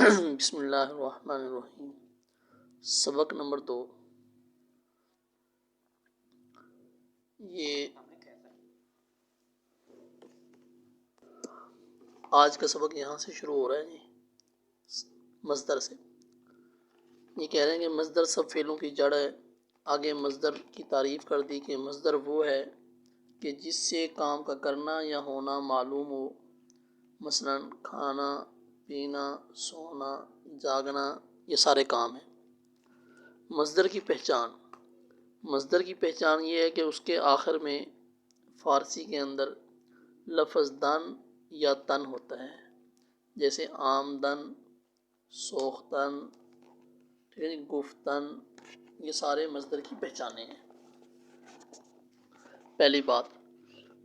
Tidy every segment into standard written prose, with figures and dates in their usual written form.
بسم اللہ الرحمن الرحیم۔ سبق نمبر 2۔ یہ آج کا سبق یہاں سے شروع ہو رہا ہے مصدر سے۔ یہ کہہ رہے ہیں کہ مصدر سب فعلوں کی جڑ ہے۔ آگے مصدر کی تعریف کر دی کہ مصدر وہ ہے کہ جس سے کام کا کرنا یا ہونا معلوم ہو، مثلا کھانا، پینا، سونا، جاگنا، یہ سارے کام ہیں۔ مصدر کی پہچان یہ ہے کہ اس کے آخر میں فارسی کے اندر لفظ دن یا تن ہوتا ہے، جیسے آمدن، سوختن، گفتن، یہ سارے مصدر کی پہچانیں ہیں۔ پہلی بات۔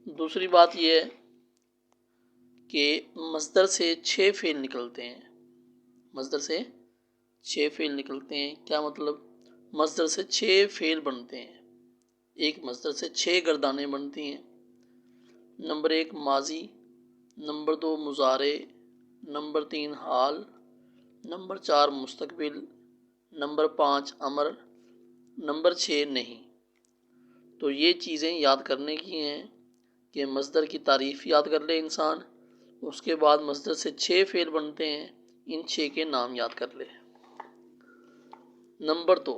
دوسری بات یہ ہے کہ مصدر سے 6 فعل نکلتے ہیں۔ کیا مطلب؟ مصدر سے 6 فعل بنتے ہیں۔ ایک مصدر سے 6 گردانیں بنتی ہیں۔ نمبر 1 ماضی، نمبر 2 مضارع، نمبر 3 حال، نمبر 4 مستقبل، نمبر 5 امر، نمبر 6 نہیں۔ تو یہ چیزیں یاد کرنے کی ہیں کہ مصدر کی تعریف یاد کر لے انسان، اس کے بعد مصدر سے 6 فعل بنتے ہیں، ان 6 کے نام یاد کر لے۔ نمبر 2،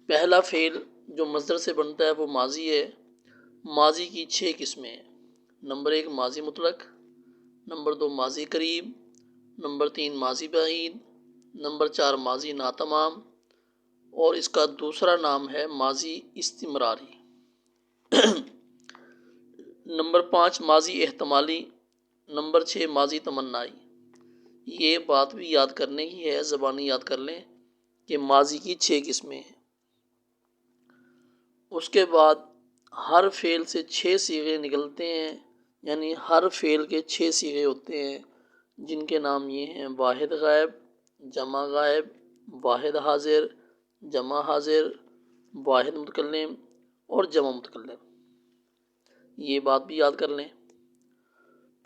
پہلا فعل جو مصدر سے بنتا ہے وہ ماضی ہے۔ ماضی کی 6 قسمیں ہیں۔ نمبر 1 ماضی مطلق، نمبر 2 ماضی قریب، نمبر 3 ماضی بعید، نمبر 4 ماضی ناتمام، اور اس کا دوسرا نام ہے ماضی استمراری۔ نمبر 5 ماضی احتمالی، نمبر 6 ماضی تمنائی۔ یہ بات بھی یاد کرنے کی ہے، زبانی یاد کر لیں کہ ماضی کی 6 قسمیں ہیں۔ اس کے بعد ہر فعل سے 6 صیغے نکلتے ہیں، یعنی ہر فعل کے 6 صیغے ہوتے ہیں، جن کے نام یہ ہیں: واحد غائب، جمع غائب، واحد حاضر، جمع حاضر، واحد متکلم اور جمع متکلم۔ یہ بات بھی یاد کر لیں۔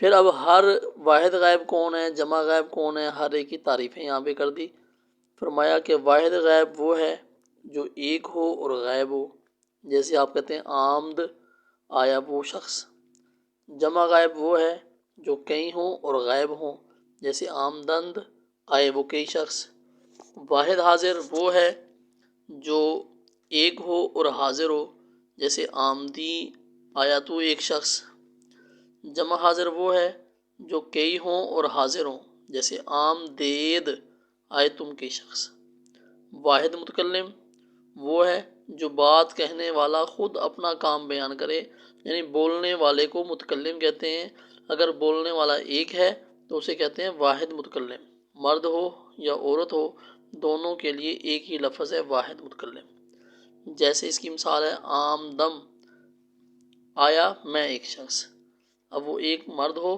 پھر اب ہر واحد غائب کون ہے، جمع غائب کون ہے، ہر ایک کی تعریفیں یہاں پہ کر دی۔ فرمایا کہ واحد غائب وہ ہے جو ایک ہو اور غائب ہو، جیسے آپ کہتے ہیں آمد، آیا وہ شخص۔ جمع غائب وہ ہے جو کئی ہوں اور غائب ہوں، جیسے آمدند، آئے وہ کئی شخص۔ واحد حاضر وہ ہے جو ایک ہو اور حاضر ہو، جیسے آمدی، آیا تو ایک شخص۔ جمع حاضر وہ ہے جو کئی ہوں اور حاضر ہوں، جیسے آمدید، آئے تم کئی شخص۔ واحد متکلم وہ ہے جو بات کہنے والا خود اپنا کام بیان کرے، یعنی بولنے والے کو متکلم کہتے ہیں۔ اگر بولنے والا ایک ہے تو اسے کہتے ہیں واحد متکلم۔ مرد ہو یا عورت ہو، دونوں کے لیے ایک ہی لفظ ہے واحد متکلم۔ جیسے اس کی مثال ہے آمدم، آیا میں ایک شخص۔ اب وہ ایک مرد ہو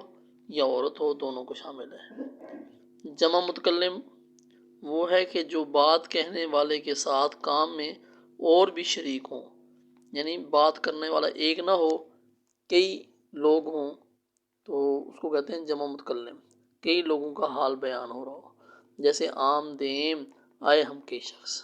یا عورت ہو، دونوں کو شامل ہے۔ جمع متکلم وہ ہے کہ جو بات کہنے والے کے ساتھ کام میں اور بھی شریک ہوں، یعنی بات کرنے والا ایک نہ ہو، کئی لوگ ہوں، تو اس کو کہتے ہیں جمع متکلم۔ کئی لوگوں کا حال بیان ہو رہا ہو، جیسے آمدیم، آئے ہم کئی شخص۔